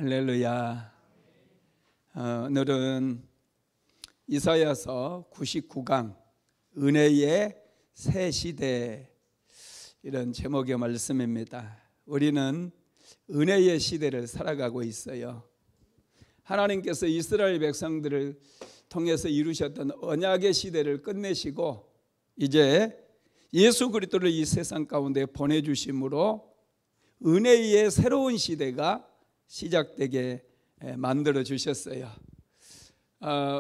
할렐루야. 오늘은 이사야서 99강 은혜의 새 시대, 이런 제목의 말씀입니다. 우리는 은혜의 시대를 살아가고 있어요. 하나님께서 이스라엘 백성들을 통해서 이루셨던 언약의 시대를 끝내시고 이제 예수 그리스도를 이 세상 가운데 보내주심으로 은혜의 새로운 시대가 시작되게 만들어 주셨어요.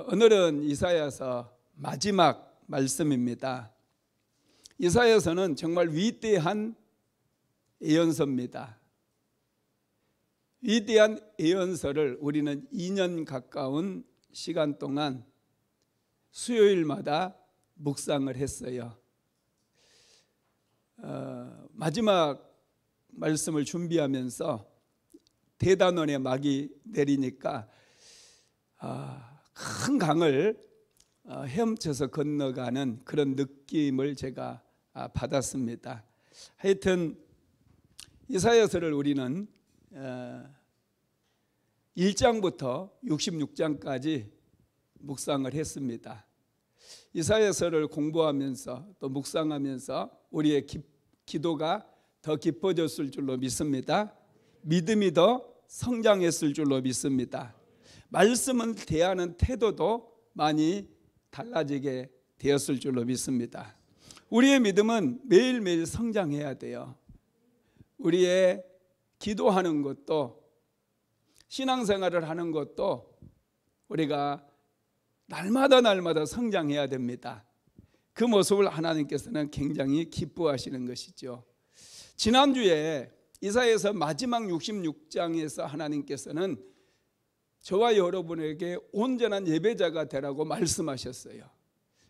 오늘은 이사야서 마지막 말씀입니다. 이사야서는 정말 위대한 예언서입니다. 위대한 예언서를 우리는 2년 가까운 시간 동안 수요일마다 묵상을 했어요. 마지막 말씀을 준비하면서 대단원의 막이 내리니까 큰 강을 헤엄쳐서 건너가는 그런 느낌을 제가 받았습니다. 하여튼 이사야서를 우리는 1장부터 66장까지 묵상을 했습니다. 이사야서를 공부하면서 또 묵상하면서 우리의 기도가 더 깊어졌을 줄로 믿습니다. 믿음이 더 성장했을 줄로 믿습니다. 말씀을 대하는 태도도 많이 달라지게 되었을 줄로 믿습니다. 우리의 믿음은 매일매일 성장해야 돼요. 우리의 기도하는 것도, 신앙생활을 하는 것도 우리가 날마다 성장해야 됩니다. 그 모습을 하나님께서는 굉장히 기뻐하시는 것이죠. 지난주에 이사야서 마지막 66장에서 하나님께서는 저와 여러분에게 온전한 예배자가 되라고 말씀하셨어요.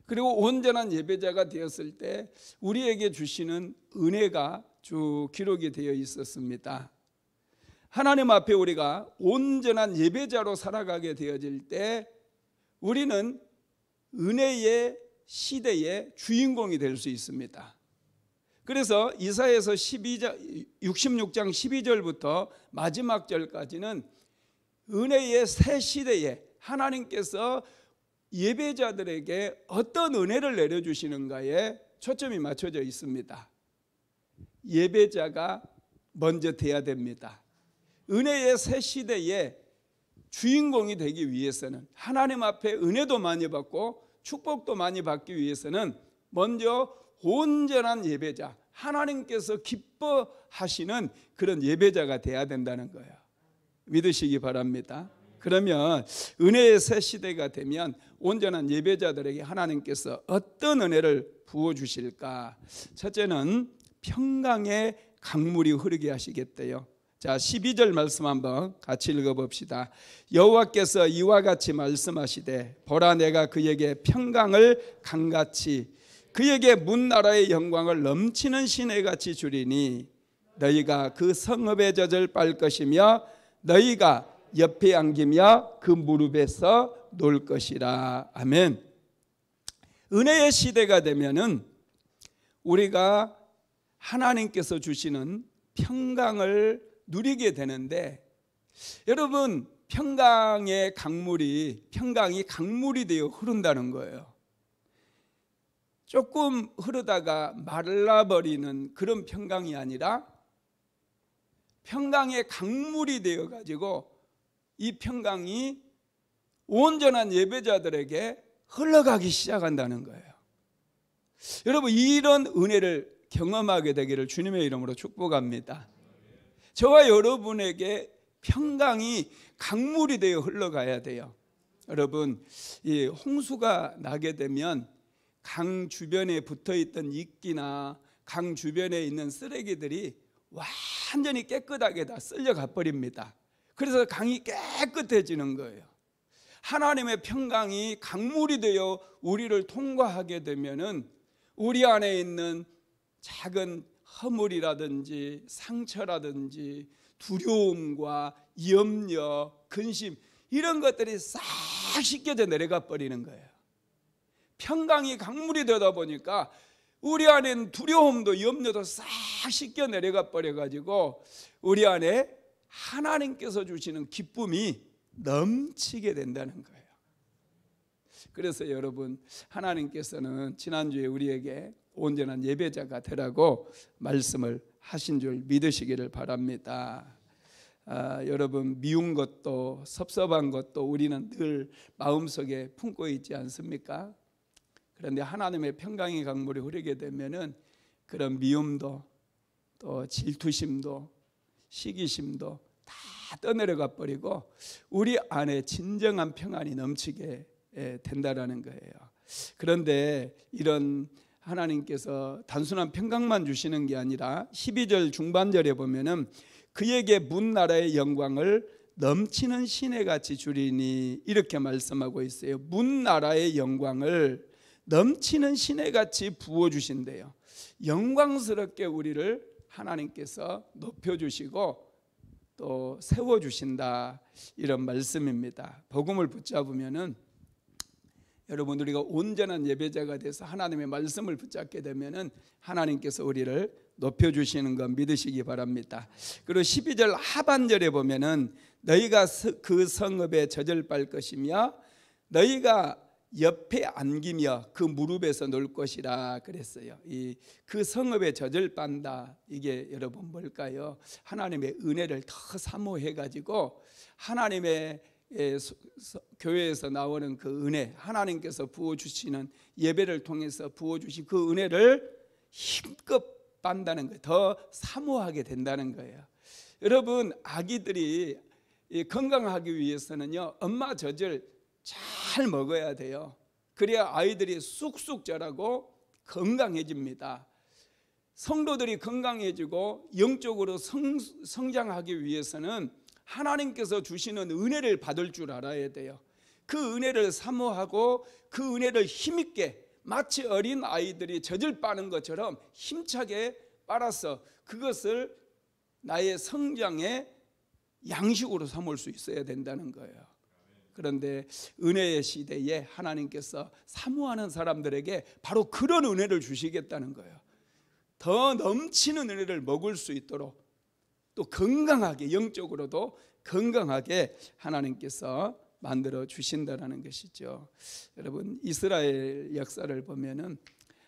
그리고 온전한 예배자가 되었을 때 우리에게 주시는 은혜가 쭉 기록이 되어 있었습니다. 하나님 앞에 우리가 온전한 예배자로 살아가게 되어질 때 우리는 은혜의 시대의 주인공이 될 수 있습니다. 그래서 이사야서 66장 12절부터 마지막 절까지는 은혜의 새 시대에 하나님께서 예배자들에게 어떤 은혜를 내려주시는가에 초점이 맞춰져 있습니다. 예배자가 먼저 돼야 됩니다. 은혜의 새 시대의 주인공이 되기 위해서는, 하나님 앞에 은혜도 많이 받고 축복도 많이 받기 위해서는 먼저 온전한 예배자, 하나님께서 기뻐하시는 그런 예배자가 돼야 된다는 거예요. 믿으시기 바랍니다. 그러면 은혜의 새 시대가 되면 온전한 예배자들에게 하나님께서 어떤 은혜를 부어주실까? 첫째는 평강의 강물이 흐르게 하시겠대요. 자, 12절 말씀 한번 같이 읽어봅시다. 여호와께서 이와 같이 말씀하시되 보라, 내가 그에게 평강을 강같이, 그에게 문나라의 영광을 넘치는 시내같이 주리니 너희가 그 성읍의 젖을 빨 것이며 너희가 옆에 안기며 그 무릎에서 놀 것이라. 아멘. 은혜의 시대가 되면은 우리가 하나님께서 주시는 평강을 누리게 되는데, 여러분, 평강이 강물이 되어 흐른다는 거예요. 조금 흐르다가 말라버리는 그런 평강이 아니라 평강의 강물이 되어 가지고 이 평강이 온전한 예배자들에게 흘러가기 시작한다는 거예요. 여러분, 이런 은혜를 경험하게 되기를 주님의 이름으로 축복합니다. 저와 여러분에게 평강이 강물이 되어 흘러가야 돼요. 여러분, 이 홍수가 나게 되면 강 주변에 붙어있던 이끼나 강 주변에 있는 쓰레기들이 완전히 깨끗하게 다 쓸려가 버립니다. 그래서 강이 깨끗해지는 거예요. 하나님의 평강이 강물이 되어 우리를 통과하게 되면은 우리 안에 있는 작은 허물이라든지 상처라든지 두려움과 염려, 근심, 이런 것들이 싹 씻겨져 내려가 버리는 거예요. 평강이 강물이 되다 보니까 우리 안에는 두려움도 염려도 싹 씻겨 내려가 버려가지고 우리 안에 하나님께서 주시는 기쁨이 넘치게 된다는 거예요. 그래서 여러분, 하나님께서는 지난주에 우리에게 온전한 예배자가 되라고 말씀을 하신 줄 믿으시기를 바랍니다. 여러분, 미운 것도 섭섭한 것도 우리는 늘 마음속에 품고 있지 않습니까? 그런데 하나님의 평강의 강물이 흐르게 되면은 그런 미움도 또 질투심도 시기심도 다 떠내려가 버리고 우리 안에 진정한 평안이 넘치게 된다라는 거예요. 그런데 이런 하나님께서 단순한 평강만 주시는 게 아니라 12절 중반절에 보면은 그에게 문 나라의 영광을 넘치는 시내같이 주리니 이렇게 말씀하고 있어요. 문 나라의 영광을 넘치는 시내같이 부어주신대요. 영광스럽게 우리를 하나님께서 높여주시고 또 세워주신다, 이런 말씀입니다. 복음을 붙잡으면은 여러분, 우리가 온전한 예배자가 돼서 하나님의 말씀을 붙잡게 되면은 하나님께서 우리를 높여주시는 것 믿으시기 바랍니다. 그리고 12절 하반절에 보면은 너희가 그 성읍에 젖을 빨 것이며 너희가 옆에 안기며 그 무릎에서 놀 것이라 그랬어요. 그 성읍에 젖을 빤다, 이게 여러분 뭘까요? 하나님의 은혜를 더 사모해 가지고 하나님의 교회에서 나오는 그 은혜, 하나님께서 부어주시는 예배를 통해서 부어주신 그 은혜를 힘껏 빤다는 거예요. 더 사모하게 된다는 거예요. 여러분, 아기들이 건강하기 위해서는요, 엄마 젖을 잘 먹어야 돼요. 그래야 아이들이 쑥쑥 자라고 건강해집니다. 성도들이 건강해지고 영적으로 성장하기 위해서는 하나님께서 주시는 은혜를 받을 줄 알아야 돼요. 그 은혜를 사모하고 그 은혜를 힘있게, 마치 어린 아이들이 젖을 빠는 것처럼 힘차게 빨아서 그것을 나의 성장의 양식으로 삼을 수 있어야 된다는 거예요. 그런데 은혜의 시대에 하나님께서 사모하는 사람들에게 바로 그런 은혜를 주시겠다는 거예요. 더 넘치는 은혜를 먹을 수 있도록, 또 건강하게, 영적으로도 건강하게 하나님께서 만들어 주신다는 것이죠. 여러분, 이스라엘 역사를 보면은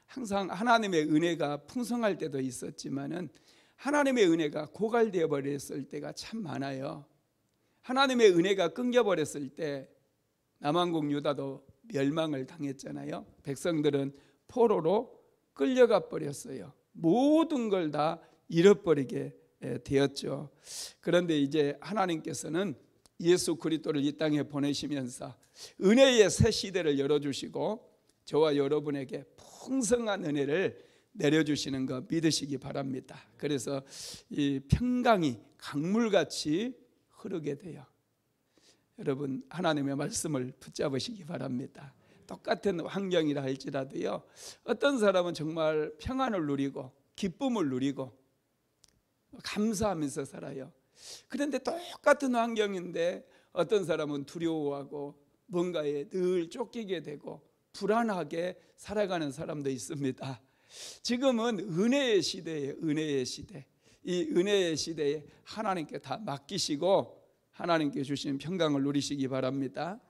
항상 하나님의 은혜가 풍성할 때도 있었지만은 하나님의 은혜가 고갈되어 버렸을 때가 참 많아요. 하나님의 은혜가 끊겨 버렸을 때 남왕국 유다도 멸망을 당했잖아요. 백성들은 포로로 끌려가 버렸어요. 모든 걸 다 잃어버리게 되었죠. 그런데 이제 하나님께서는 예수 그리스도를 이 땅에 보내시면서 은혜의 새 시대를 열어주시고 저와 여러분에게 풍성한 은혜를 내려주시는 것 믿으시기 바랍니다. 그래서 이 평강이 강물같이 흐르게 돼요. 여러분, 하나님의 말씀을 붙잡으시기 바랍니다. 똑같은 환경이라 할지라도요, 어떤 사람은 정말 평안을 누리고 기쁨을 누리고 감사하면서 살아요. 그런데 똑같은 환경인데 어떤 사람은 두려워하고 뭔가에 늘 쫓기게 되고 불안하게 살아가는 사람도 있습니다. 지금은 은혜의 시대예요. 은혜의 시대. 이 은혜의 시대에 하나님께 다 맡기시고 하나님께 주시는 평강을 누리시기 바랍니다.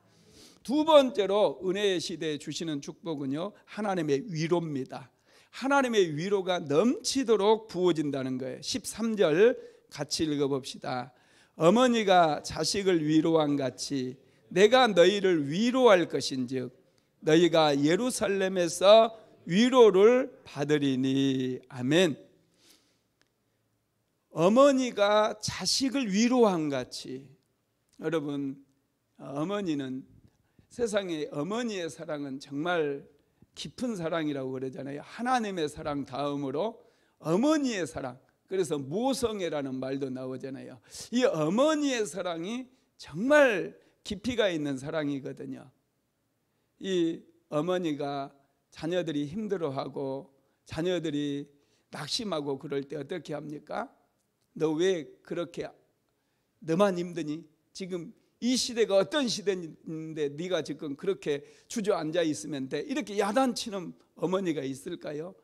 두 번째로 은혜의 시대에 주시는 축복은요, 하나님의 위로입니다. 하나님의 위로가 넘치도록 부어진다는 거예요. 13절 같이 읽어봅시다. 어머니가 자식을 위로한 같이 내가 너희를 위로할 것인즉 너희가 예루살렘에서 위로를 받으리니. 아멘. 어머니가 자식을 위로한 같이. 여러분, 어머니는, 세상에 어머니의 사랑은 정말 깊은 사랑이라고 그러잖아요. 하나님의 사랑 다음으로 어머니의 사랑, 그래서 모성애라는 말도 나오잖아요. 이 어머니의 사랑이 정말 깊이가 있는 사랑이거든요. 이 어머니가 자녀들이 힘들어하고 자녀들이 낙심하고 그럴 때 어떻게 합니까? 너 왜 그렇게, 너만 힘드니? 지금 이 시대가 어떤 시대인데 네가 지금 그렇게 주저앉아 있으면 돼? 이렇게 야단치는 어머니가 있을까요?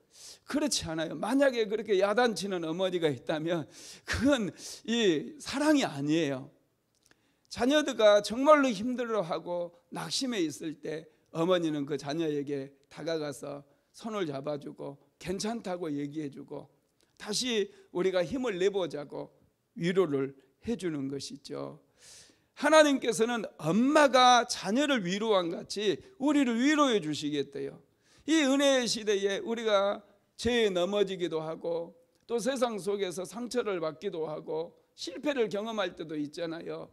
그렇지 않아요. 만약에 그렇게 야단치는 어머니가 있다면 그건 이 사랑이 아니에요. 자녀들과 정말로 힘들어하고 낙심해 있을 때 어머니는 그 자녀에게 다가가서 손을 잡아주고 괜찮다고 얘기해주고 다시 우리가 힘을 내보자고 위로를 해주는 것이죠. 하나님께서는 엄마가 자녀를 위로한 같이 우리를 위로해 주시겠대요. 이 은혜의 시대에 우리가 죄에 넘어지기도 하고 또 세상 속에서 상처를 받기도 하고 실패를 경험할 때도 있잖아요.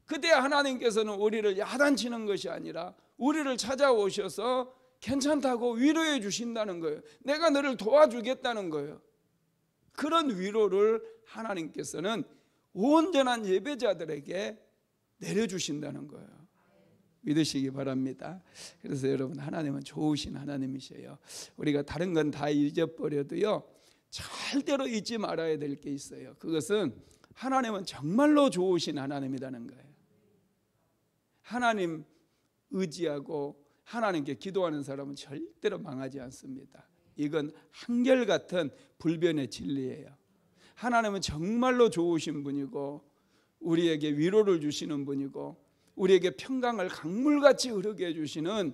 그때 하나님께서는 우리를 야단치는 것이 아니라 우리를 찾아오셔서 괜찮다고 위로해 주신다는 거예요. 내가 너를 도와주겠다는 거예요. 그런 위로를 하나님께서는 온전한 예배자들에게 내려주신다는 거예요. 믿으시기 바랍니다. 그래서 여러분, 하나님은 좋으신 하나님이셔요. 우리가 다른 건 다 잊어버려도요, 절대로 잊지 말아야 될 게 있어요. 그것은 하나님은 정말로 좋으신 하나님이라는 거예요. 하나님 의지하고 하나님께 기도하는 사람은 절대로 망하지 않습니다. 이건 한결같은 불변의 진리예요. 하나님은 정말로 좋으신 분이고 우리에게 위로를 주시는 분이고 우리에게 평강을 강물같이 흐르게 해주시는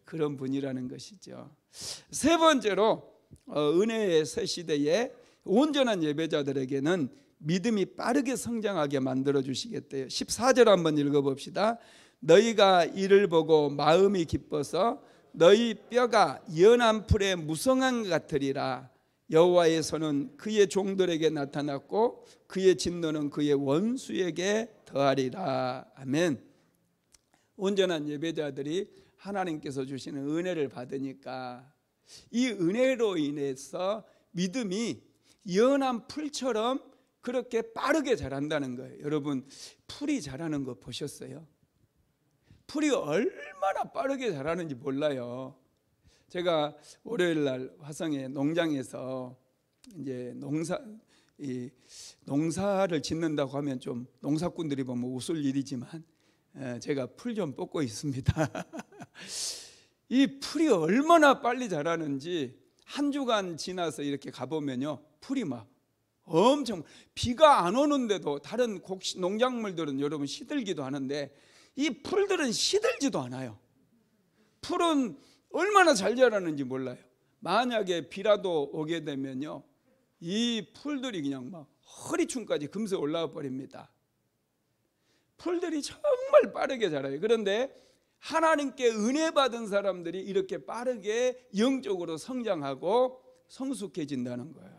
그런 분이라는 것이죠. 세 번째로 은혜의 새 시대에 온전한 예배자들에게는 믿음이 빠르게 성장하게 만들어 주시겠대요. 14절 한번 읽어봅시다. 너희가 이를 보고 마음이 기뻐서 너희 뼈가 연한 풀의 무성한 것 같으리라. 여호와의 손은 그의 종들에게 나타났고 그의 진노는 그의 원수에게 더하리라. 아멘. 온전한 예배자들이 하나님께서 주시는 은혜를 받으니까 이 은혜로 인해서 믿음이 연한 풀처럼 그렇게 빠르게 자란다는 거예요. 여러분, 풀이 자라는 거 보셨어요? 풀이 얼마나 빠르게 자라는지 몰라요. 제가 월요일 날 화성의 농장에서 이제 농사를 짓는다고 하면 좀 농사꾼들이 보면 웃을 일이지만 제가 풀 좀 뽑고 있습니다. 이 풀이 얼마나 빨리 자라는지 한 주간 지나서 이렇게 가보면요, 풀이 막 엄청, 비가 안 오는데도 다른 농작물들은 여러분 시들기도 하는데 이 풀들은 시들지도 않아요. 풀은 얼마나 잘 자라는지 몰라요. 만약에 비라도 오게 되면요, 이 풀들이 그냥 막 허리춤까지 금세 올라와 버립니다. 풀들이 정말 빠르게 자라요. 그런데 하나님께 은혜 받은 사람들이 이렇게 빠르게 영적으로 성장하고 성숙해진다는 거예요.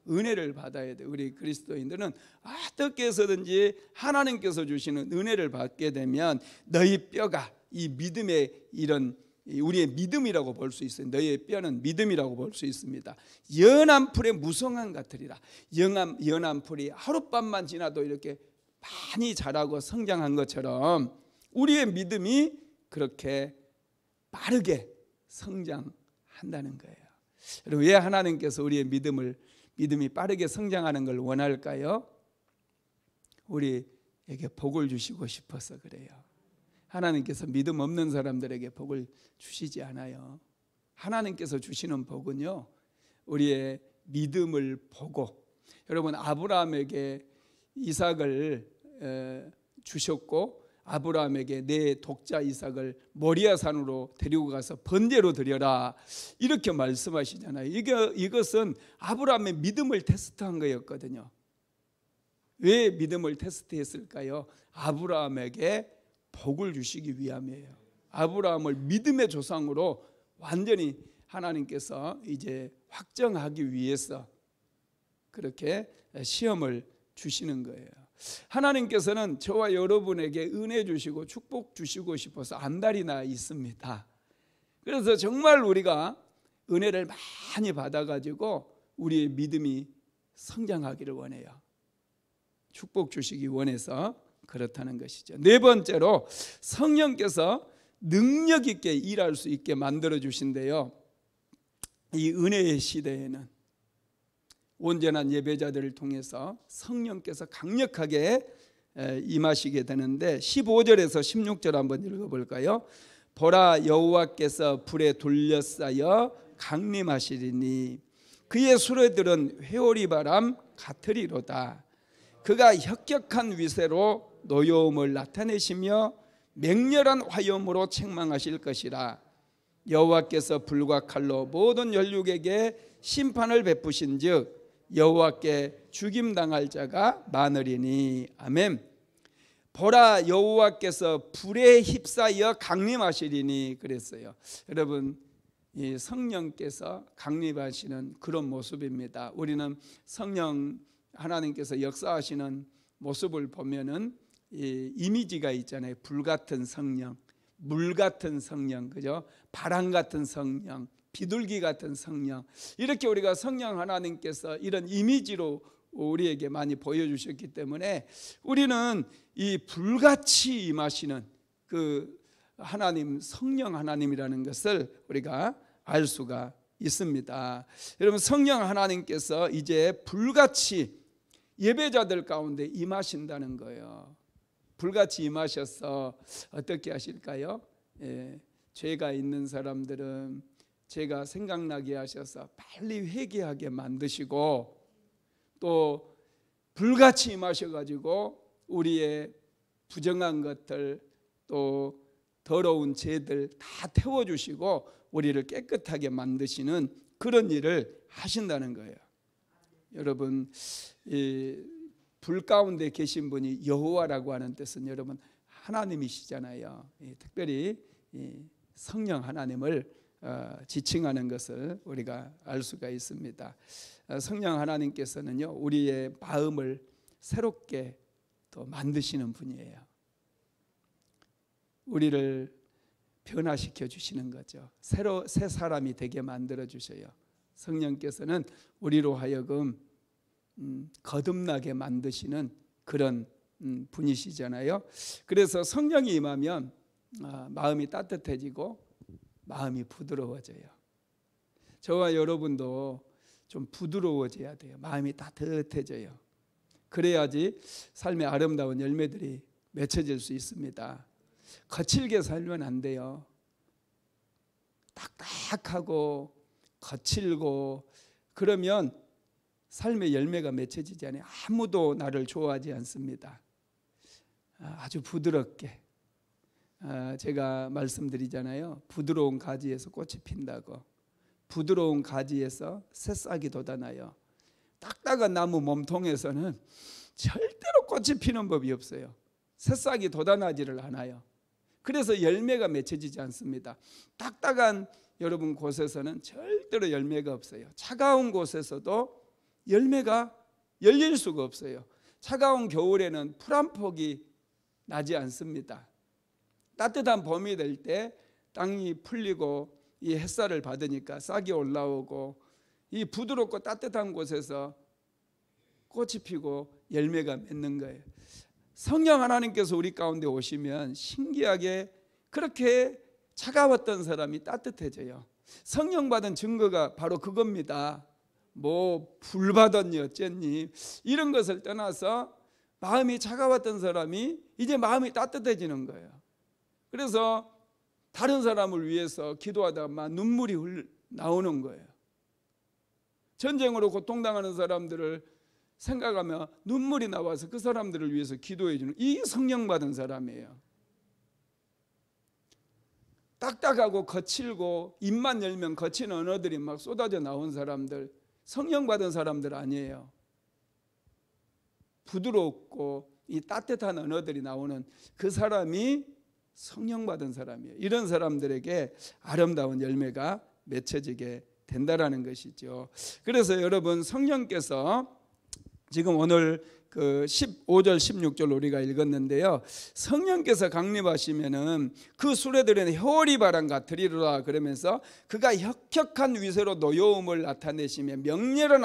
은혜를 받아야 돼요. 우리 그리스도인들은 어떻게 해서든지 하나님께서 주시는 은혜를 받게 되면 너희 뼈가, 이 믿음의 이런 우리의 믿음이라고 볼 수 있어요. 너희의 뼈는 믿음이라고 볼 수 있습니다. 연한 풀의 무성한 같으리라. 연한 풀이 하룻밤만 지나도 이렇게 많이 자라고 성장한 것처럼 우리의 믿음이 그렇게 빠르게 성장한다는 거예요. 여러분, 왜 하나님께서 우리의 믿음이 빠르게 성장하는 걸 원할까요? 우리에게 복을 주시고 싶어서 그래요. 하나님께서 믿음 없는 사람들에게 복을 주시지 않아요. 하나님께서 주시는 복은요, 우리의 믿음을 보고, 여러분, 아브라함에게 이삭을 주셨고 아브라함에게 내 독자 이삭을 모리아 산으로 데리고 가서 번제로 드려라, 이렇게 말씀하시잖아요. 이것은 아브라함의 믿음을 테스트한 거였거든요. 왜 믿음을 테스트했을까요? 아브라함에게 복을 주시기 위함이에요. 아브라함을 믿음의 조상으로 완전히 하나님께서 이제 확정하기 위해서 그렇게 시험을 주시는 거예요. 하나님께서는 저와 여러분에게 은혜 주시고 축복 주시고 싶어서 안달이나 있습니다. 그래서 정말 우리가 은혜를 많이 받아가지고 우리의 믿음이 성장하기를 원해요. 축복 주시기 원해서 그렇다는 것이죠. 네 번째로, 성령께서 능력 있게 일할 수 있게 만들어 주신대요. 이 은혜의 시대에는 온전한 예배자들을 통해서 성령께서 강력하게 임하시게 되는데 15절에서 16절 한번 읽어볼까요? 보라, 여호와께서 불에 둘러싸여 강림하시리니 그의 수레들은 회오리 바람 같으리로다. 그가 혁혁한 위세로 노여움을 나타내시며 맹렬한 화염으로 책망하실 것이라. 여호와께서 불과 칼로 모든 연육에게 심판을 베푸신즉 여호와께 죽임당할 자가 많으리니. 아멘. 보라, 여호와께서 불에 휩싸여 강림하시리니 그랬어요. 여러분, 이 성령께서 강림하시는 그런 모습입니다. 우리는 성령 하나님께서 역사하시는 모습을 보면은 이 이미지가 있잖아요. 불 같은 성령, 물 같은 성령, 그죠? 바람 같은 성령, 비둘기 같은 성령. 이렇게 우리가 성령 하나님께서 이런 이미지로 우리에게 많이 보여주셨기 때문에 우리는 이 불같이 임하시는 그 하나님, 성령 하나님이라는 것을 우리가 알 수가 있습니다. 여러분, 성령 하나님께서 이제 불같이 예배자들 가운데 임하신다는 거예요. 불같이 임하셔서 어떻게 하실까요? 죄가 있는 사람들은 죄가 생각나게 하셔서 빨리 회개하게 만드시고, 또 불같이 임하셔가지고 우리의 부정한 것들, 또 더러운 죄들 다 태워주시고 우리를 깨끗하게 만드시는 그런 일을 하신다는 거예요. 여러분, 이 불 가운데 계신 분이 여호와라고 하는 뜻은 여러분 하나님이시잖아요. 특별히 성령 하나님을 지칭하는 것을 우리가 알 수가 있습니다. 성령 하나님께서는요, 우리의 마음을 새롭게 또 만드시는 분이에요. 우리를 변화시켜 주시는 거죠. 새 사람이 되게 만들어 주셔요. 성령께서는 우리로 하여금 거듭나게 만드시는 그런 분이시잖아요. 그래서 성령이 임하면 마음이 따뜻해지고 마음이 부드러워져요. 저와 여러분도 좀 부드러워져야 돼요. 마음이 따뜻해져요. 그래야지 삶의 아름다운 열매들이 맺혀질 수 있습니다. 거칠게 살면 안 돼요. 딱딱하고 거칠고 그러면 삶의 열매가 맺혀지지 않아요. 아무도 나를 좋아하지 않습니다. 아주 부드럽게, 제가 말씀드리잖아요. 부드러운 가지에서 꽃이 핀다고. 부드러운 가지에서 새싹이 돋아나요. 딱딱한 나무 몸통에서는 절대로 꽃이 피는 법이 없어요. 새싹이 돋아나지를 않아요. 그래서 열매가 맺혀지지 않습니다. 딱딱한 여러분 곳에서는 절대로 열매가 없어요. 차가운 곳에서도 열매가 열릴 수가 없어요. 차가운 겨울에는 풀 한 폭이 나지 않습니다. 따뜻한 봄이 될 때 땅이 풀리고 이 햇살을 받으니까 싹이 올라오고 이 부드럽고 따뜻한 곳에서 꽃이 피고 열매가 맺는 거예요. 성령 하나님께서 우리 가운데 오시면 신기하게 그렇게 차가웠던 사람이 따뜻해져요. 성령 받은 증거가 바로 그겁니다. 뭐 불 받았니 어쨌니 이런 것을 떠나서 마음이 차가웠던 사람이 이제 마음이 따뜻해지는 거예요. 그래서 다른 사람을 위해서 기도하다가 눈물이 나오는 거예요. 전쟁으로 고통당하는 사람들을 생각하며 눈물이 나와서 그 사람들을 위해서 기도해 주는, 이 성령 받은 사람이에요. 딱딱하고 거칠고 입만 열면 거친 언어들이 막 쏟아져 나온 사람들, 성령 받은 사람들 아니에요. 부드럽고 이 따뜻한 언어들이 나오는 그 사람이 성령 받은 사람이에요. 이런 사람들에게 아름다운 열매가 맺혀지게 된다라는 것이죠. 그래서 여러분, 성령께서 지금 오늘 그 15절 16절 우리가 읽었는데요, 성령께서 강림하시면은 그 수레들은 회오리 바람 같으리로다 그러면서 그가 혁혁한 위세로 노여움을 나타내시며 명렬한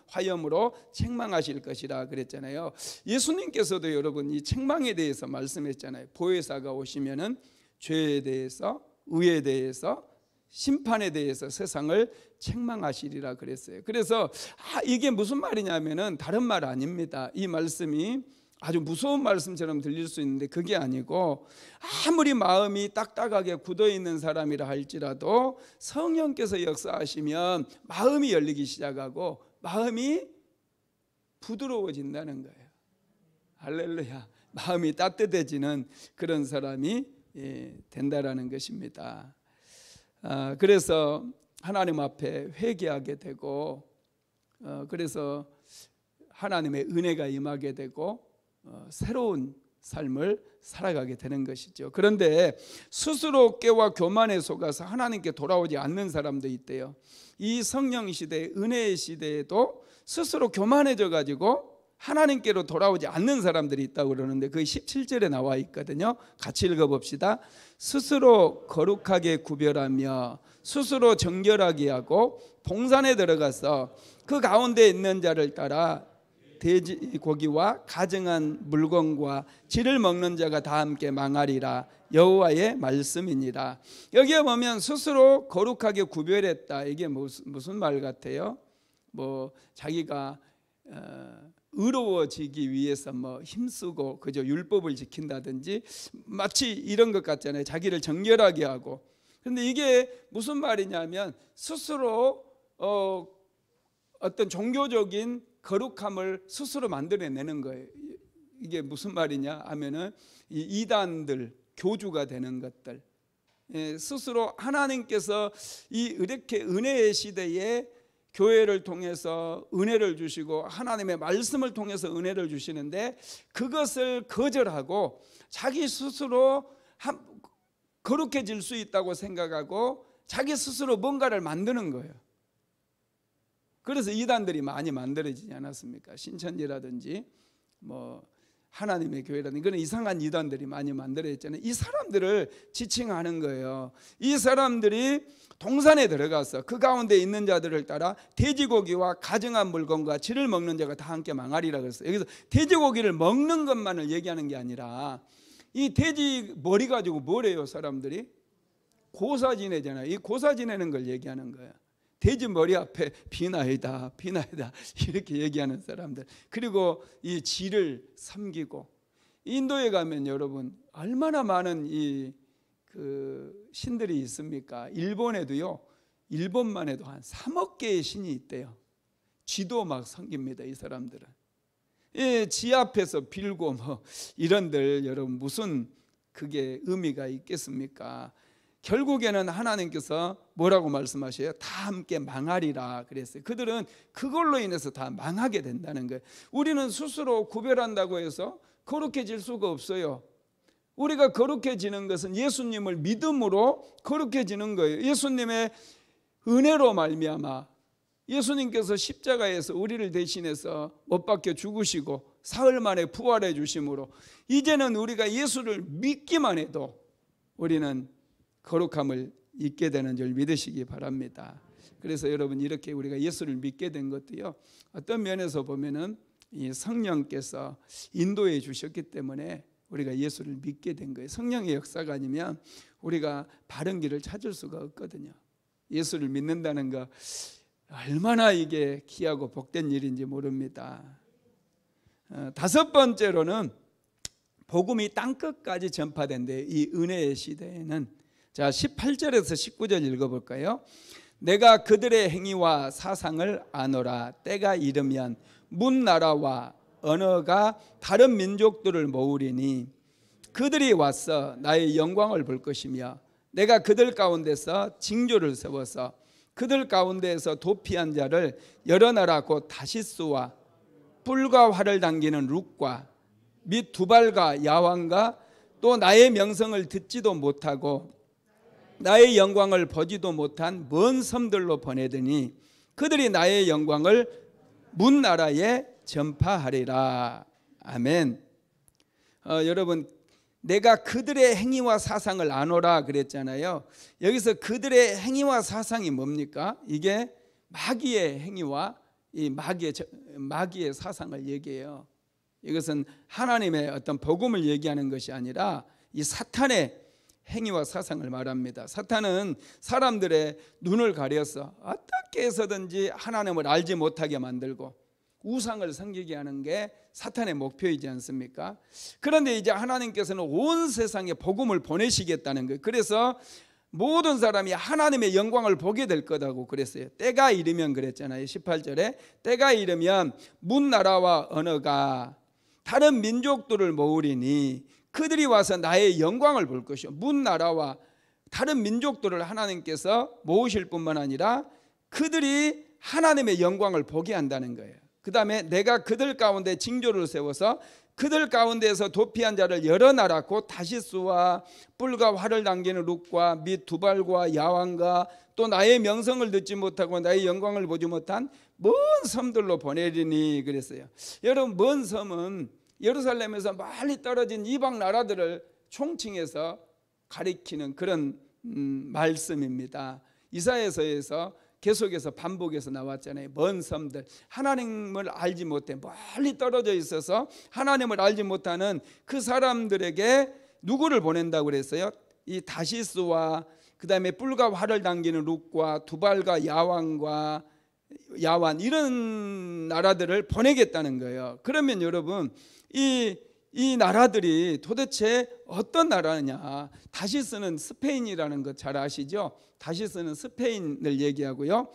화염으로 책망하실 것이라 그랬잖아요. 예수님께서도 여러분 이 책망에 대해서 말씀했잖아요. 보혜사가 오시면은 죄에 대해서, 의에 대해서, 심판에 대해서 세상을 책망하시리라 그랬어요. 그래서 이게 무슨 말이냐면은 다른 말 아닙니다. 이 말씀이 아주 무서운 말씀처럼 들릴 수 있는데 그게 아니고, 아무리 마음이 딱딱하게 굳어있는 사람이라 할지라도 성령께서 역사하시면 마음이 열리기 시작하고 마음이 부드러워진다는 거예요. 할렐루야. 마음이 따뜻해지는 그런 사람이 된다라는 것입니다. 그래서 하나님 앞에 회개하게 되고, 그래서 하나님의 은혜가 임하게 되고 새로운 삶을 살아가게 되는 것이죠. 그런데 스스로 깨와 교만에 속아서 하나님께 돌아오지 않는 사람도 있대요. 이 성령 시대, 은혜의 시대에도 스스로 교만해져 가지고 하나님께로 돌아오지 않는 사람들이 있다고 그러는데, 그 17절에 나와 있거든요. 같이 읽어봅시다. 스스로 거룩하게 구별하며 스스로 정결하게 하고 동산에 들어가서 그 가운데 있는 자를 따라 돼지고기와 가증한 물건과 쥐를 먹는 자가 다 함께 망하리라. 여호와의 말씀이니라. 여기에 보면 스스로 거룩하게 구별했다. 이게 무슨 말 같아요? 뭐 자기가 의로워지기 위해서 뭐 힘쓰고 그저 율법을 지킨다든지 마치 이런 것 같잖아요. 자기를 정결하게 하고. 그런데 이게 무슨 말이냐면 스스로 어떤 종교적인 거룩함을 스스로 만들어내는 거예요. 이게 무슨 말이냐 하면은 이 이단들, 교주가 되는 것들, 스스로 하나님께서 이렇게 은혜의 시대에 교회를 통해서 은혜를 주시고 하나님의 말씀을 통해서 은혜를 주시는데, 그것을 거절하고 자기 스스로 거룩해질 수 있다고 생각하고 자기 스스로 뭔가를 만드는 거예요. 그래서 이단들이 많이 만들어지지 않았습니까? 신천지라든지 뭐 하나님의 교회라든지 그런 이상한 이단들이 많이 만들어졌잖아요. 이 사람들을 지칭하는 거예요. 이 사람들이 동산에 들어가서 그 가운데 있는 자들을 따라 돼지고기와 가증한 물건과 쥐를 먹는 자가 다 함께 망하리라 그랬어요. 여기서 돼지고기를 먹는 것만을 얘기하는 게 아니라, 이 돼지 머리 가지고 뭘 해요? 사람들이 고사 지내잖아요. 이 고사 지내는 걸 얘기하는 거예요. 돼지 머리 앞에 비나이다 비나이다 이렇게 얘기하는 사람들, 그리고 이 쥐를 섬기고. 인도에 가면 여러분 얼마나 많은 그 신들이 있습니까? 일본에도요, 일본만 해도 한 3억 개의 신이 있대요. 쥐도 막 섬깁니다. 이 사람들은 쥐 앞에서 빌고 뭐 이런들, 여러분 무슨 그게 의미가 있겠습니까? 결국에는 하나님께서 뭐라고 말씀하셔요? 다 함께 망하리라 그랬어요. 그들은 그걸로 인해서 다 망하게 된다는 거예요. 우리는 스스로 구별한다고 해서 거룩해질 수가 없어요. 우리가 거룩해지는 것은 예수님을 믿음으로 거룩해지는 거예요. 예수님의 은혜로 말미암아, 예수님께서 십자가에서 우리를 대신해서 못 박혀 죽으시고 사흘 만에 부활해 주심으로 이제는 우리가 예수를 믿기만 해도 우리는 거룩함을 잊게 되는 줄 믿으시기 바랍니다. 그래서 여러분, 이렇게 우리가 예수를 믿게 된 것도요, 어떤 면에서 보면은 이 성령께서 인도해 주셨기 때문에 우리가 예수를 믿게 된 거예요. 성령의 역사가 아니면 우리가 바른 길을 찾을 수가 없거든요. 예수를 믿는다는 거 얼마나 이게 귀하고 복된 일인지 모릅니다. 다섯 번째로는 복음이 땅끝까지 전파된대. 이 은혜의 시대에는. 자, 18절에서 19절 읽어볼까요? 내가 그들의 행위와 사상을 아노라. 때가 이르면 문나라와 언어가 다른 민족들을 모으리니 그들이 와서 나의 영광을 볼 것이며, 내가 그들 가운데서 징조를 세워서 그들 가운데에서 도피한 자를 여러 나라 곧 다시스와 뿔과 활을 당기는 룩과 및 두발과 야왕과 또 나의 명성을 듣지도 못하고 나의 영광을 보지도 못한 먼 섬들로 보내더니 그들이 나의 영광을 문나라에 전파하리라. 아멘. 여러분, 내가 그들의 행위와 사상을 아노라 그랬잖아요. 여기서 그들의 행위와 사상이 뭡니까? 이게 마귀의 행위와 이 마귀의 사상을 얘기해요. 이것은 하나님의 어떤 복음을 얘기하는 것이 아니라 이 사탄의 행위와 사상을 말합니다. 사탄은 사람들의 눈을 가려서 어떻게 해서든지 하나님을 알지 못하게 만들고 우상을 섬기게 하는 게 사탄의 목표이지 않습니까? 그런데 이제 하나님께서는 온 세상에 복음을 보내시겠다는 거예요. 그래서 모든 사람이 하나님의 영광을 보게 될 거라고 그랬어요. 때가 이르면 그랬잖아요. 18절에 때가 이르면 문 나라와 언어가 다른 민족들을 모으리니 그들이 와서 나의 영광을 볼 것이요. 문 나라와 다른 민족들을 하나님께서 모으실 뿐만 아니라 그들이 하나님의 영광을 보게 한다는 거예요. 그 다음에 내가 그들 가운데 징조를 세워서 그들 가운데에서 도피한 자를 여러 나라 곧 다시스와 뿔과 활을 당기는 룩과 및 두발과 야왕과 또 나의 명성을 듣지 못하고 나의 영광을 보지 못한 먼 섬들로 보내리니 그랬어요. 여러분, 먼 섬은 예루살렘에서 멀리 떨어진 이방 나라들을 총칭해서 가리키는 그런 말씀입니다. 이사야서에서 계속해서 반복해서 나왔잖아요. 먼 섬들, 하나님을 알지 못해 멀리 떨어져 있어서 하나님을 알지 못하는 그 사람들에게 누구를 보낸다고 그랬어요? 이 다시스와 그 다음에 뿔과 활을 당기는 룩과 두발과 야완 이런 나라들을 보내겠다는 거예요. 그러면 여러분, 이 나라들이 도대체 어떤 나라냐? 다시스는 스페인이라는 것 잘 아시죠? 다시스는 스페인을 얘기하고요.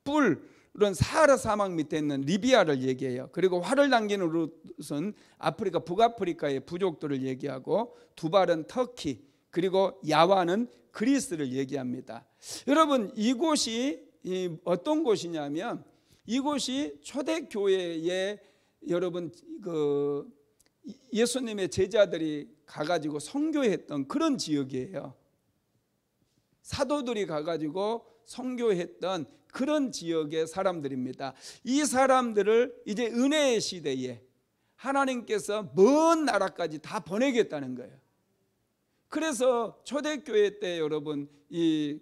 뿔은 사하라 사막 밑에 있는 리비아를 얘기해요. 그리고 활을 당기는 룻은 아프리카 북아프리카의 부족들을 얘기하고 두발은 터키, 그리고 야완은 그리스를 얘기합니다. 여러분, 이곳이 어떤 곳이냐면 이곳이 초대교회에 여러분 예수님의 제자들이 가가지고 선교했던 그런 지역이에요. 사도들이 가가지고 선교했던 그런 지역의 사람들입니다. 이 사람들을 이제 은혜의 시대에 하나님께서 먼 나라까지 다 보내겠다는 거예요. 그래서 초대교회 때 여러분 이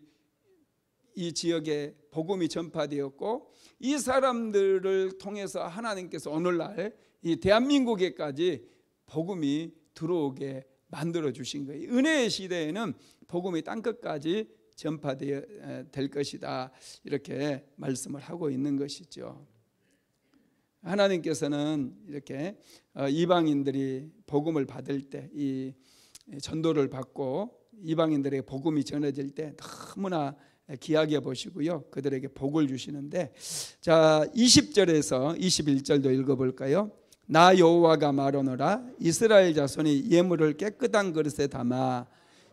지역에 복음이 전파되었고 이 사람들을 통해서 하나님께서 오늘날 이 대한민국에까지 복음이 들어오게 만들어 주신 거예요. 은혜의 시대에는 복음이 땅끝까지 전파될 것이다, 이렇게 말씀을 하고 있는 것이죠. 하나님께서는 이렇게 이방인들이 복음을 받을 때, 이 전도를 받고 이방인들에게 복음이 전해질 때 너무나 귀하게 보시고요, 그들에게 복을 주시는데, 자 20절에서 21절도 읽어볼까요? 나 여호와가 말하노라. 이스라엘 자손이 예물을 깨끗한 그릇에 담아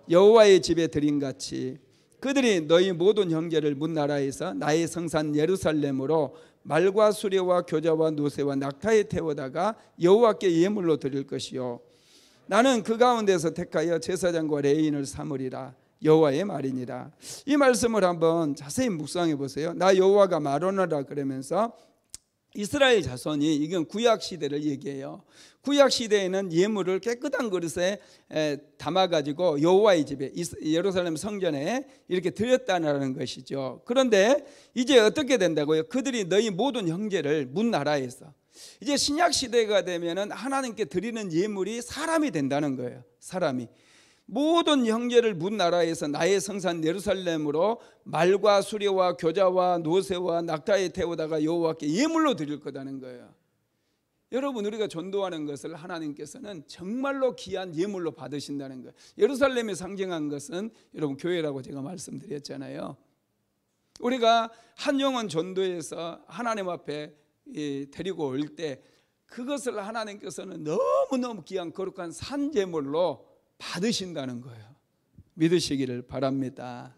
여호와의 집에 드림같이 그들이 너희 모든 형제를 문 나라에서 나의 성산 예루살렘으로 말과 수레와 교자와 노새와 낙타에 태워다가 여호와께 예물로 드릴 것이요 나는 그 가운데서 택하여 제사장과 레위인을 삼으리라. 여호와의 말이니라. 이 말씀을 한번 자세히 묵상해 보세요. 나 여호와가 말하노라 그러면서 이스라엘 자손이, 이건 구약 시대를 얘기해요. 구약 시대에는 예물을 깨끗한 그릇에 담아가지고 여호와의 집에 예루살렘 성전에 이렇게 드렸다는 것이죠. 그런데 이제 어떻게 된다고요? 그들이 너희 모든 형제를 문 나라에서, 이제 신약 시대가 되면은 하나님께 드리는 예물이 사람이 된다는 거예요. 사람이 모든 형제를 문 나라에서 나의 성산 예루살렘으로 말과 수레와 교자와 노새와 낙타에 태우다가 여호와께 예물로 드릴 거다는 거예요. 여러분, 우리가 전도하는 것을 하나님께서는 정말로 귀한 예물로 받으신다는 거예요. 예루살렘이 상징한 것은 여러분 교회라고 제가 말씀드렸잖아요. 우리가 한 영혼 전도해서 하나님 앞에 데리고 올 때 그것을 하나님께서는 너무너무 귀한 거룩한 산제물로 받으신다는 거예요. 믿으시기를 바랍니다.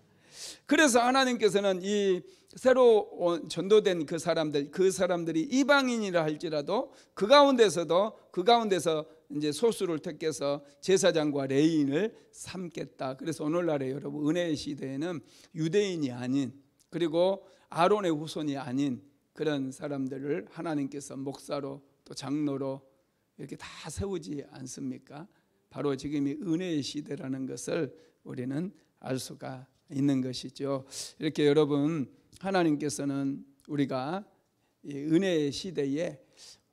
그래서 하나님께서는 이 새로 전도된 그 사람들이 이방인이라 할지라도 그 가운데서 이제 소수를 택해서 제사장과 레위인을 삼겠다. 그래서 오늘날에 여러분 은혜의 시대에는 유대인이 아닌, 그리고 아론의 후손이 아닌 그런 사람들을 하나님께서 목사로 또 장로로 이렇게 다 세우지 않습니까? 바로 지금이 은혜의 시대라는 것을 우리는 알 수가 있는 것이죠. 이렇게 여러분, 하나님께서는 우리가 이 은혜의 시대에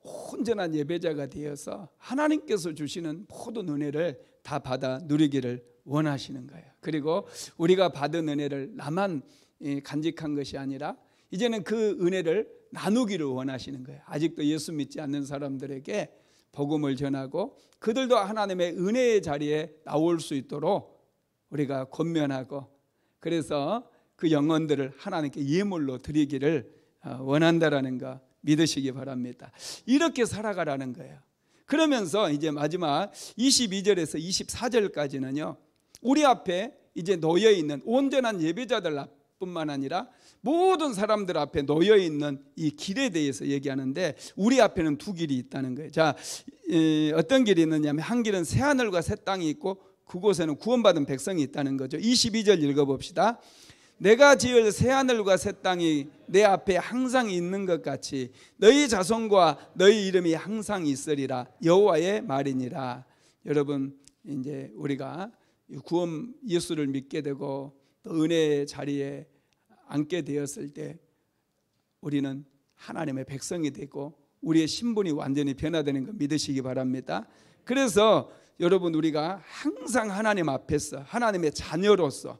온전한 예배자가 되어서 하나님께서 주시는 모든 은혜를 다 받아 누리기를 원하시는 거예요. 그리고 우리가 받은 은혜를 나만 간직한 것이 아니라 이제는 그 은혜를 나누기를 원하시는 거예요. 아직도 예수 믿지 않는 사람들에게 복음을 전하고 그들도 하나님의 은혜의 자리에 나올 수 있도록 우리가 권면하고, 그래서 그 영혼들을 하나님께 예물로 드리기를 원한다라는 거 믿으시기 바랍니다. 이렇게 살아가라는 거예요. 그러면서 이제 마지막 22절에서 24절까지는요, 우리 앞에 이제 놓여 있는 온전한 예배자들 뿐만 아니라 모든 사람들 앞에 놓여 있는 이 길에 대해서 얘기하는데, 우리 앞에는 두 길이 있다는 거예요. 자, 어떤 길이 있느냐면 한 길은 새 하늘과 새 땅이 있고 그곳에는 구원받은 백성이 있다는 거죠. 22절 읽어봅시다. 내가 지을 새 하늘과 새 땅이 내 앞에 항상 있는 것 같이 너희 자손과 너희 이름이 항상 있으리라. 여호와의 말이니라. 여러분, 이제 우리가 구원 예수를 믿게 되고 또 은혜의 자리에 앉게 되었을 때 우리는 하나님의 백성이 되고 우리의 신분이 완전히 변화되는 거 믿으시기 바랍니다. 그래서 여러분, 우리가 항상 하나님 앞에서 하나님의 자녀로서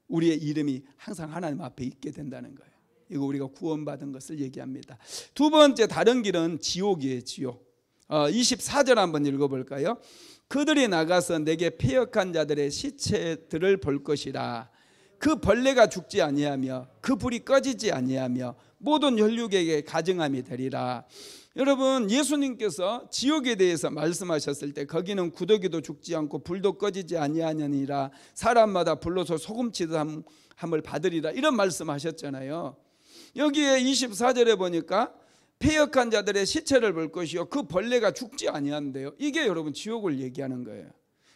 우리의 이름이 항상 하나님 앞에 있게 된다는 거예요. 이거 우리가 구원받은 것을 얘기합니다. 두 번째, 다른 길은 지옥이에요. 지옥. 24절 한번 읽어볼까요? 그들이 나가서 내게 패역한 자들의 시체들을 볼 것이라. 그 벌레가 죽지 아니하며 그 불이 꺼지지 아니하며 모든 혈육에게 가증함이 되리라. 여러분, 예수님께서 지옥에 대해서 말씀하셨을 때 거기는 구더기도 죽지 않고 불도 꺼지지 아니하느니라. 사람마다 불로서 소금치듯함을 받으리라. 이런 말씀하셨잖아요. 여기에 24절에 보니까 패역한 자들의 시체를 볼 것이요 그 벌레가 죽지 아니한대요. 이게 여러분 지옥을 얘기하는 거예요.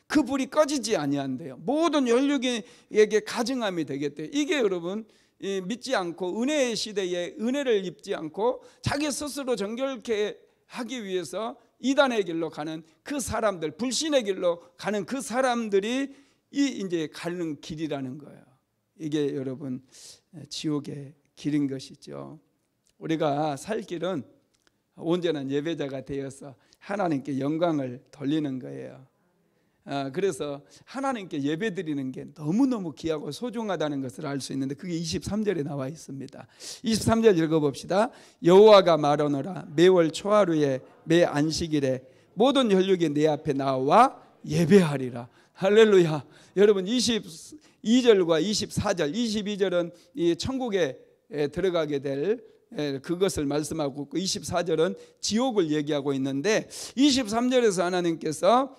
그 불이 꺼지지 아니한대요. 모든 혈육에게 가증함이 되겠대요. 이게 여러분 믿지 않고 은혜의 시대에 은혜를 입지 않고 자기 스스로 정결케 하기 위해서 이단의 길로 가는 그 사람들, 불신의 길로 가는 그 사람들이 이제 가는 길이라는 거예요. 이게 여러분 지옥의 길인 것이죠. 우리가 살 길은 온전한 예배자가 되어서 하나님께 영광을 돌리는 거예요. 그래서 하나님께 예배드리는 게 너무너무 귀하고 소중하다는 것을 알 수 있는데 그게 23절에 나와 있습니다. 23절 읽어봅시다. 여호와가 말하노라. 매월 초하루에 매 안식일에 모든 혈육이 내 앞에 나와 예배하리라. 할렐루야. 여러분, 22절과 24절, 22절은 이 천국에 들어가게 될 그것을 말씀하고 있고 24절은 지옥을 얘기하고 있는데 23절에서 하나님께서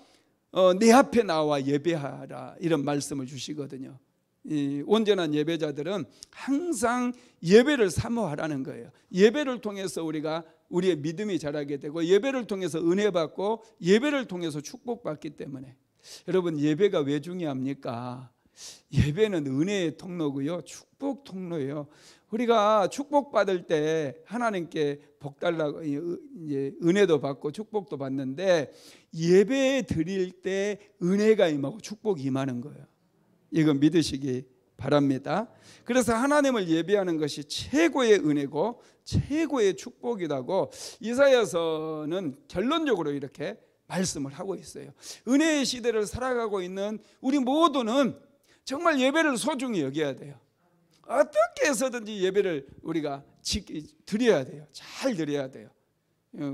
내 앞에 나와 예배하라 이런 말씀을 주시거든요. 이 온전한 예배자들은 항상 예배를 사모하라는 거예요. 예배를 통해서 우리가 우리의 믿음이 자라게 되고 예배를 통해서 은혜 받고 예배를 통해서 축복받기 때문에 여러분, 예배가 왜 중요합니까? 예배는 은혜의 통로고요, 축복 통로예요. 우리가 축복받을 때 하나님께 복 달라고 이제 은혜도 받고 축복도 받는데 예배 드릴 때 은혜가 임하고 축복이 임하는 거예요. 이건 믿으시기 바랍니다. 그래서 하나님을 예배하는 것이 최고의 은혜고 최고의 축복이라고 이사야서는 결론적으로 이렇게 말씀을 하고 있어요. 은혜의 시대를 살아가고 있는 우리 모두는 정말 예배를 소중히 여겨야 돼요. 어떻게 해서든지 예배를 우리가 드려야 돼요. 잘 드려야 돼요.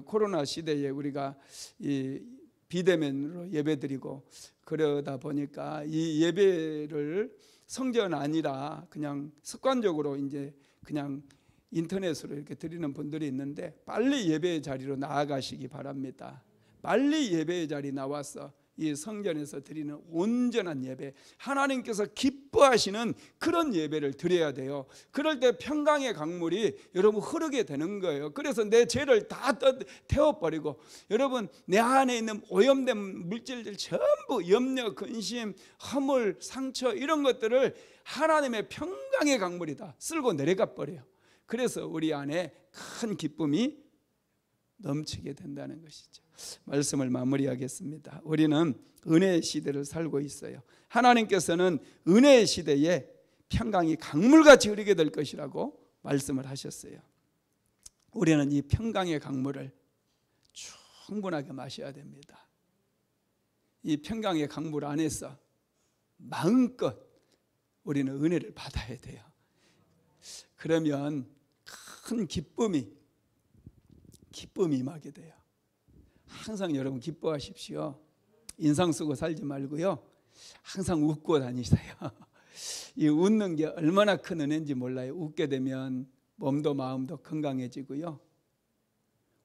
코로나 시대에 우리가 이 비대면으로 예배드리고 그러다 보니까 이 예배를 성전 아니라 그냥 습관적으로 이제 그냥 인터넷으로 이렇게 드리는 분들이 있는데 빨리 예배의 자리로 나아가시기 바랍니다. 빨리 예배의 자리 나와서 이 성전에서 드리는 온전한 예배, 하나님께서 기뻐하시는 그런 예배를 드려야 돼요. 그럴 때 평강의 강물이 여러분 흐르게 되는 거예요. 그래서 내 죄를 다 태워버리고 여러분 내 안에 있는 오염된 물질들 전부 염려, 근심, 허물, 상처 이런 것들을 하나님의 평강의 강물이 다 쓸고 내려가 버려요. 그래서 우리 안에 큰 기쁨이 넘치게 된다는 것이죠. 말씀을 마무리하겠습니다. 우리는 은혜의 시대를 살고 있어요. 하나님께서는 은혜의 시대에 평강이 강물같이 흐르게 될 것이라고 말씀을 하셨어요. 우리는 이 평강의 강물을 충분하게 마셔야 됩니다. 이 평강의 강물 안에서 마음껏 우리는 은혜를 받아야 돼요. 그러면 큰 기쁨이 임하게 돼요. 항상 여러분 기뻐하십시오. 인상 쓰고 살지 말고요. 항상 웃고 다니세요. 이 웃는 게 얼마나 큰 은혜인지 몰라요. 웃게 되면 몸도 마음도 건강해지고요.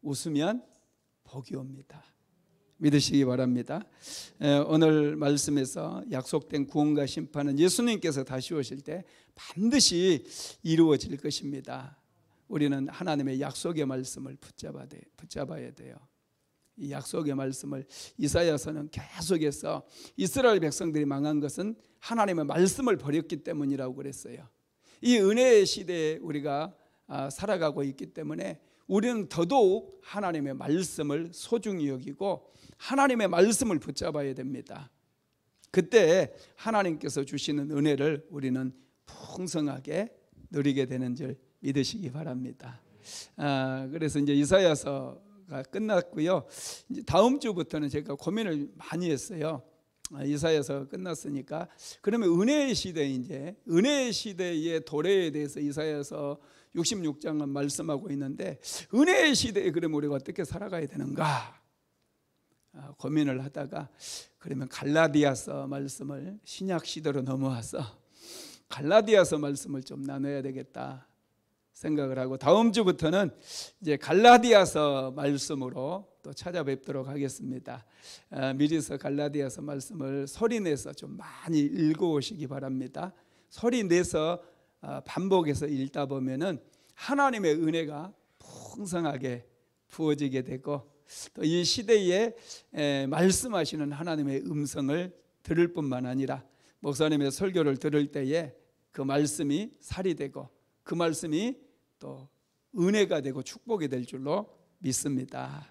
웃으면 복이 옵니다. 믿으시기 바랍니다. 오늘 말씀에서 약속된 구원과 심판은 예수님께서 다시 오실 때 반드시 이루어질 것입니다. 우리는 하나님의 약속의 말씀을 붙잡아야 돼요. 이 약속의 말씀을 이사야서는 계속해서 이스라엘 백성들이 망한 것은 하나님의 말씀을 버렸기 때문이라고 그랬어요. 이 은혜의 시대에 우리가 살아가고 있기 때문에 우리는 더더욱 하나님의 말씀을 소중히 여기고 하나님의 말씀을 붙잡아야 됩니다. 그때 하나님께서 주시는 은혜를 우리는 풍성하게 누리게 되는 줄 믿으시기 바랍니다. 그래서 이제 이사야서가 끝났고요. 이제 다음 주부터는 제가 고민을 많이 했어요. 이사야서 끝났으니까 그러면 은혜의 시대, 이제 은혜의 시대의 도래에 대해서 이사야서 66장은 말씀하고 있는데 은혜의 시대에 그러면 우리가 어떻게 살아가야 되는가 고민을 하다가 그러면 갈라디아서 말씀을 신약 시대로 넘어와서 갈라디아서 말씀을 좀 나눠야 되겠다 생각을 하고 다음 주부터는 이제 갈라디아서 말씀으로 또 찾아뵙도록 하겠습니다. 미리서 갈라디아서 말씀을 소리내서 좀 많이 읽어오시기 바랍니다. 소리내서 반복해서 읽다 보면은 하나님의 은혜가 풍성하게 부어지게 되고 또 이 시대에 말씀하시는 하나님의 음성을 들을 뿐만 아니라 목사님의 설교를 들을 때에 그 말씀이 살이 되고 그 말씀이 또 은혜가 되고 축복이 될 줄로 믿습니다.